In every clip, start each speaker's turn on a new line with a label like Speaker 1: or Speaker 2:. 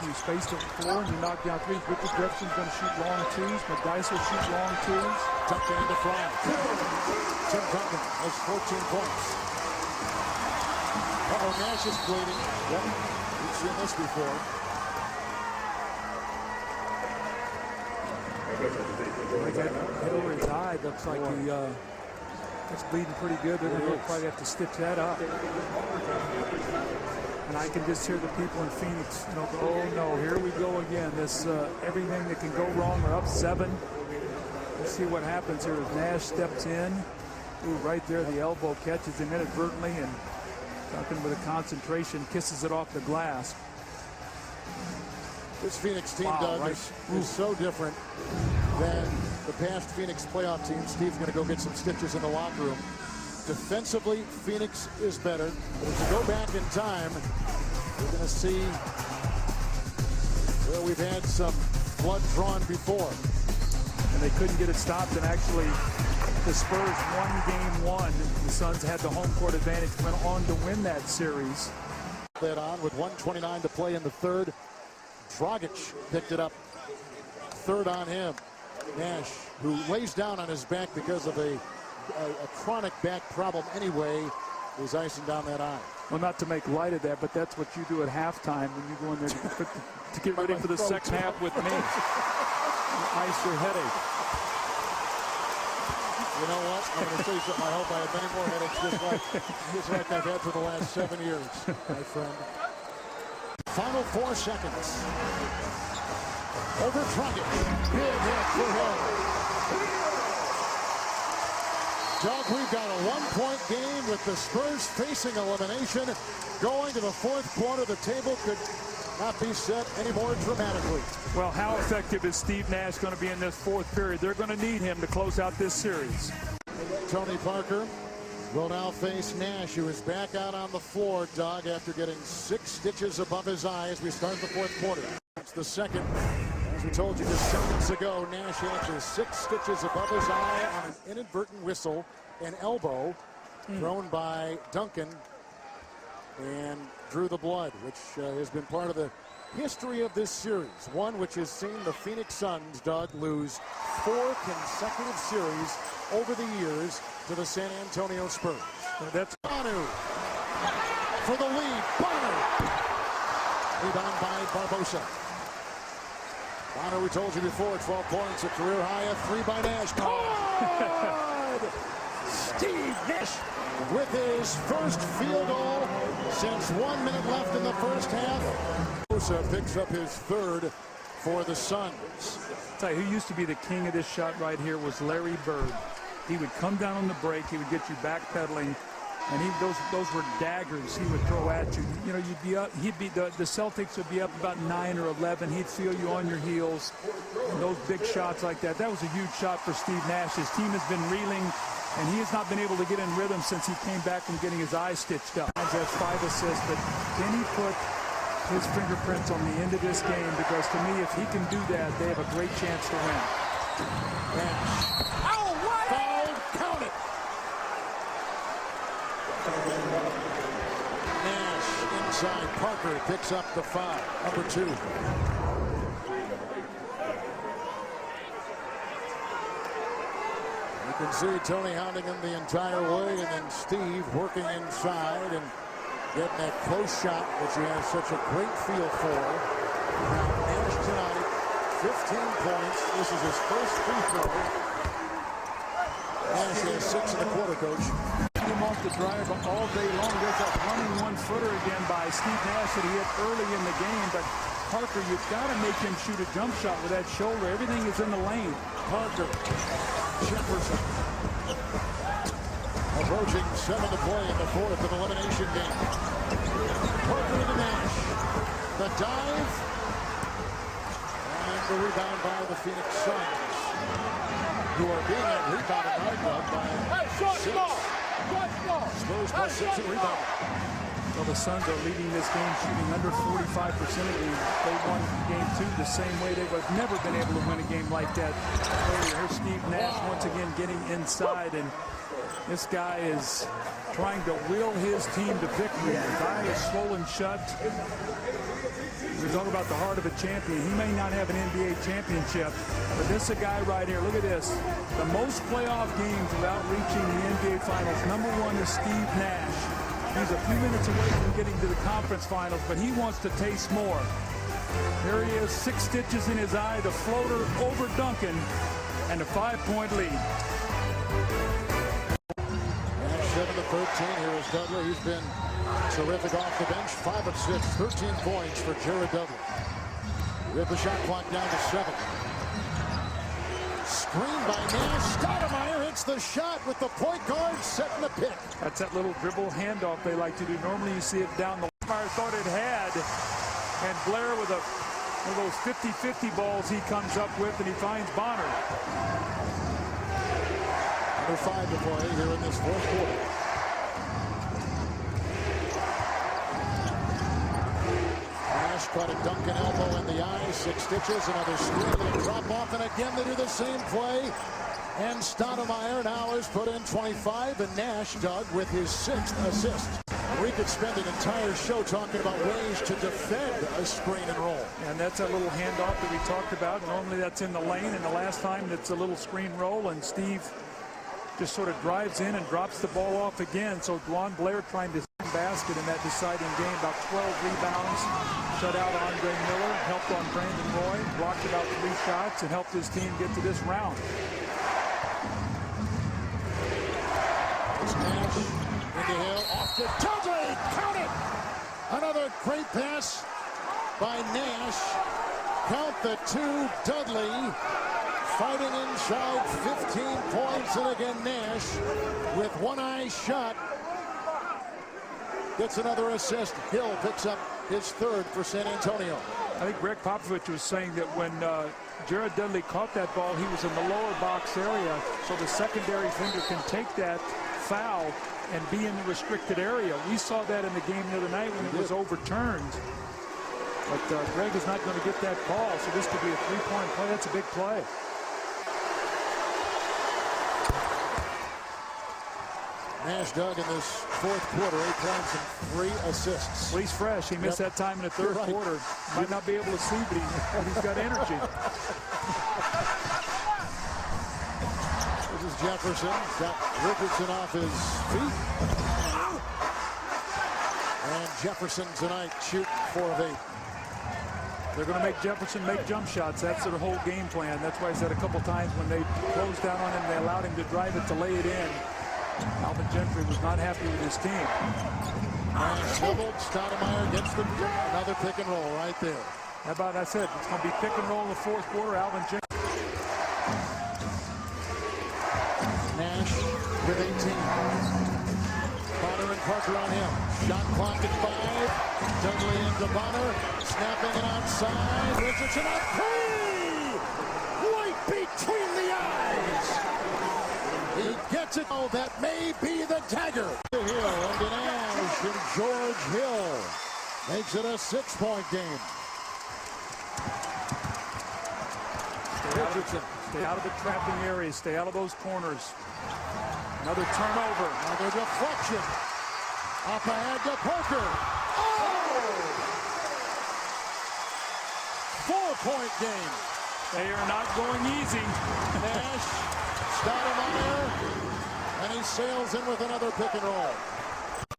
Speaker 1: You spaced it 4 and you knocked down 3. Richard Jefferson's going to shoot long 2s. McDyess will shoot long 2s.
Speaker 2: Duncan into fly. Tim Duncan has 14 points. Nash is bleeding. Yep, we've seen this before.
Speaker 1: He got hit over his eye. Looks like it's bleeding pretty good. They're going to probably have to stitch that up. And I can just hear the people in Phoenix, go, oh no, here we go again. This everything that can go wrong. We're up 7. Let's see what happens here as Nash steps in. Ooh, right there, the elbow catches him inadvertently, and Duncan with a concentration kisses it off the glass.
Speaker 2: This Phoenix team, Doug, is so different than the past Phoenix playoff team. Steve's going to go get some stitches in the locker room. Defensively, Phoenix is better. But if you go back in time, we're going to see where we've had some blood drawn before.
Speaker 1: And they couldn't get it stopped, and actually the Spurs won game 1. The Suns had the home court advantage, went on to win that series.
Speaker 2: That on with 1:29 to play in the third. Dragic picked it up. Third on him. Nash, who lays down on his back because of a chronic back problem anyway, is icing down that eye.
Speaker 1: Well, not to make light of that, but that's what you do at halftime when you go in there to get ready for the second half with me. Ice your headache.
Speaker 2: You know what? I'm going to say something. I hope I have many more headaches just like I've had for the last 7 years, my friend. Final 4 seconds. Over Dragic. Big hit for him. Doug, we've got a 1-point game with the Spurs facing elimination. Going to the fourth quarter, the table could not be set any more dramatically.
Speaker 1: Well, how effective is Steve Nash going to be in this fourth period? They're going to need him to close out this series.
Speaker 2: Tony Parker will now face Nash, who is back out on the floor, Doug, after getting 6 stitches above his eye as we start the fourth quarter. It's the second. As we told you just seconds ago, Nash had 6 stitches above his eye on an inadvertent whistle, an elbow thrown by Duncan, and drew the blood, which has been part of the history of this series. One which has seen the Phoenix Suns, Doug, lose 4 consecutive series over the years to the San Antonio Spurs.
Speaker 1: That's
Speaker 2: Manu for the lead. Bonner. Rebound by Barbosa. Bonner, we told you before, 12 points, a career high, a 3 by Nash. Good! Steve Nash with his first field goal since 1 minute left in the first half. Barbosa picks up his third for the Suns.
Speaker 1: I'll tell you, who used to be the king of this shot right here was Larry Bird. He would come down on the break, he would get you backpedaling, and those were daggers he would throw at you. You know, you'd be up, the Celtics would be up about 9 or 11. He'd feel you on your heels. And those big shots like that, that was a huge shot for Steve Nash. His team has been reeling, and he has not been able to get in rhythm since he came back from getting his eye stitched up. He has 5 assists, but can he put his fingerprints on the end of this game? Because to me, if he can do that, they have a great chance to win.
Speaker 2: Nash. Nash inside. Parker picks up the foul. Number 2. You can see Tony hounding him the entire way, and then Steve working inside and getting that close shot, which he has such a great feel for. Now Nash tonight, 15 points. This is his first free throw. Nash has 6 in the quarter, coach.
Speaker 1: Him off the drive all day long. There's that running one-footer again by Steve Nash that he hit early in the game. But Parker, you've got to make him shoot a jump shot with that shoulder. Everything is in the lane.
Speaker 2: Parker, Jefferson, approaching 7 to play in the fourth of elimination game. Parker into Nash. The dive. And the rebound by the Phoenix Suns, who are being rebounded by 6. Spurs plus 6 in rebound.
Speaker 1: Well, the Suns are leading this game, shooting under 45% of game. They won game 2 the same way. They've never been able to win a game like that earlier. Here's Steve Nash once again getting inside, and this guy is trying to will his team to victory. His eye is swollen shut. We talk about the heart of a champion. He may not have an NBA championship, but this is a guy right here. Look at this. The most playoff games without reaching the NBA Finals. Number one is Steve Nash. He's a few minutes away from getting to the conference finals, but he wants to taste more. Here he is, 6 stitches in his eye, the floater over Duncan, and a 5-point lead.
Speaker 2: Nash 7-13. Here is Dudley. He's been terrific off the bench. 5 of 6, 13 points for Jared Dudley. With the shot clock down to 7. Screen by Nash. Stoudemire hits the shot with the point guard setting the pick.
Speaker 1: That's that little dribble handoff they like to do. Normally you see it down the line. Thought it had. And Blair with one of those 50-50 balls he comes up with, and he finds Bonner.
Speaker 2: Under 5 to play here in this fourth quarter. Nash caught a Duncan elbow in the eye, 6 stitches, another screen and a drop off, and again they do the same play. And Stoudemire now has put in 25, and Nash, Doug, with his 6th assist. We could spend an entire show talking about ways to defend a screen and roll.
Speaker 1: And that's that little handoff that we talked about. Normally that's in the lane, and the last time it's a little screen roll, and Steve just sort of drives in and drops the ball off again. So Dwan Blair trying to basket in that deciding game. About 12 rebounds, shut out Andre Miller, helped on Brandon Roy, blocked about 3 shots, and helped his team get to this round.
Speaker 2: It's Nash into Hill, off to Dudley, count it! Another great pass by Nash. Count the 2, Dudley. Fighting inside, 15 points, and again Nash with one-eye shot gets another assist. Hill picks up his 3rd for San Antonio.
Speaker 1: I think Greg Popovich was saying that when Jared Dudley caught that ball, he was in the lower box area, so the secondary defender can take that foul and be in the restricted area. We saw that in the game the other night when it was overturned. But Greg is not going to get that call, so this could be a 3-point play. That's a big play.
Speaker 2: Nash, Doug, in this fourth quarter, 8 points and 3 assists.
Speaker 1: Well, he's fresh. He missed that time in the third quarter. Might not be able to see, but he's got energy.
Speaker 2: This is Jefferson. Got Richardson off his feet. And Jefferson tonight shooting 4 of 8.
Speaker 1: They're going to make Jefferson make jump shots. That's their whole game plan. That's why I said a couple times when they closed down on him, they allowed him to drive it to lay it in. Alvin Gentry was not happy with his team.
Speaker 2: And swiveled. Stoudemire gets another pick and roll right there.
Speaker 1: How about I said it's going to be pick and roll in the fourth quarter. Alvin Gentry.
Speaker 2: Nash with 18. Bonner and Parker on him. Shot clock at 5. Dudley into Bonner. Snapping it outside. Richardson up 3. Right between the eyes. He gets it. Oh, that may be the dagger. Hill and Nash and George Hill makes it a 6-point game.
Speaker 1: Stay out of the trapping areas. Stay out of those corners. Another turnover.
Speaker 2: Another deflection. Up ahead to Parker. Oh! 4-point game.
Speaker 1: They are not going easy.
Speaker 2: Nash, Stoudemire, and he sails in with another pick and roll.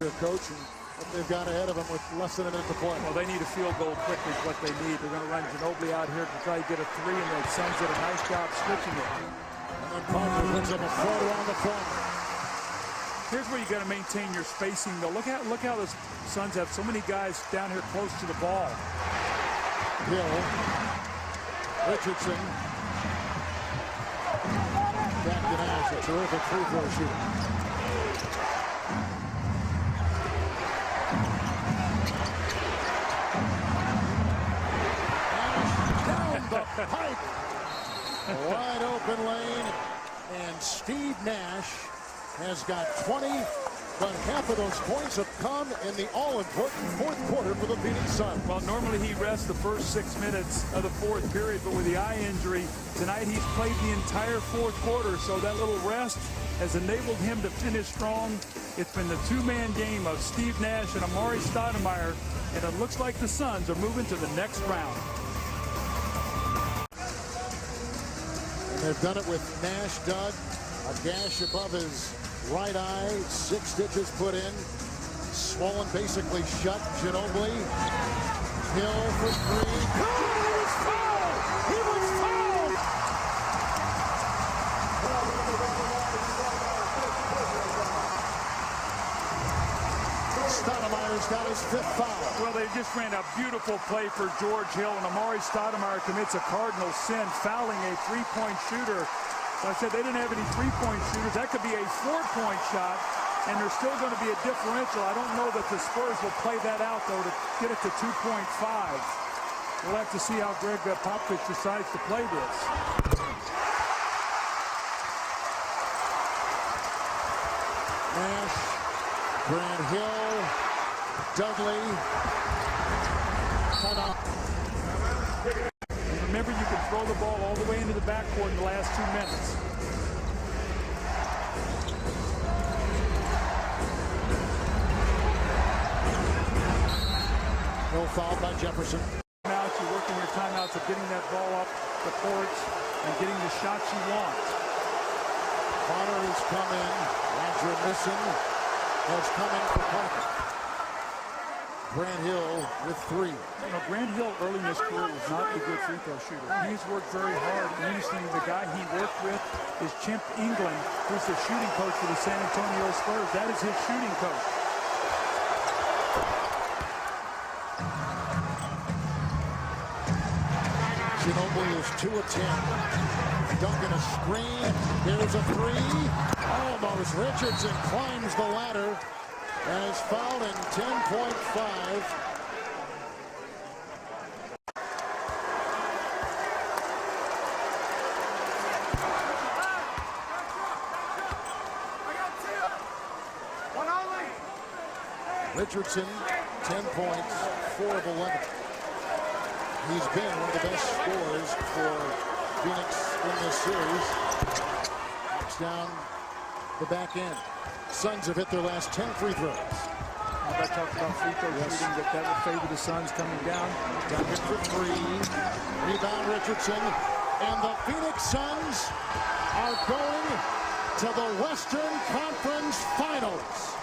Speaker 2: Good coach, and what they've got ahead of him with less than a minute to play.
Speaker 1: Well, they need a field goal quickly is what they need. They're going to run Ginobili out here to try to get a 3, and the Suns did a nice job switching it.
Speaker 2: And then Parker puts up a floater on the front.
Speaker 1: Here's where you got to maintain your spacing, though. Look how the Suns have so many guys down here close to the ball.
Speaker 2: Hill, Richardson, back to Nash, a terrific free throw shooter. Nash down the pipe, wide open lane, and Steve Nash has got 20, but half of those points have come in the all-important fourth quarter for the Phoenix Suns.
Speaker 1: Well, normally he rests the first 6 minutes of the fourth period, but with the eye injury, tonight he's played the entire fourth quarter, so that little rest has enabled him to finish strong It's been the two-man game of Steve Nash and Amari Stoudemire, and it looks like the Suns are moving to the next round.
Speaker 2: And they've done it with Nash dug, a gash above his right eye, 6 stitches put in, swollen basically shut. Ginobili, Hill for 3. He was fouled! He was fouled! Stoudemire's got his 5th foul.
Speaker 1: Well, they just ran a beautiful play for George Hill, and Amari Stoudemire commits a cardinal sin, fouling a three-point shooter. So I said they didn't have any three-point shooters. That could be a 4-point shot, and there's still going to be a differential. I don't know that the Spurs will play that out, though, to get it to 2.5. We'll have to see how Greg Popovich decides to play this.
Speaker 2: Nash, Grant Hill, Dudley.
Speaker 1: And remember, you can throw the ball all the way into the backcourt in the last 2 minutes.
Speaker 2: No foul by Jefferson.
Speaker 1: Timeouts, you're working your timeouts of getting that ball up the courts and getting the shots you want.
Speaker 2: Connor has come in. Roger Nissen has come in for Parker. Grant Hill with 3.
Speaker 1: You know, Grant Hill early in his career was not a good free throw shooter. He's worked very hard. And interestingly, the guy he worked with is Chimp England, who's the shooting coach for the San Antonio Spurs. That is his shooting coach.
Speaker 2: Ginobili is 2 of 10. Duncan a screen. Here's a 3. Almost. Richardson climbs the ladder and is fouled in 10.5. Richardson, 10 points, 4 of 11. He's been one of the best scorers for Phoenix in this series. Knocks down the back end. Suns have hit their last 10 free throws.
Speaker 1: I talked about free throw shooting, that would favor the Suns coming down.
Speaker 2: Duncan for 3. Rebound Richardson. And the Phoenix Suns are going to the Western Conference Finals.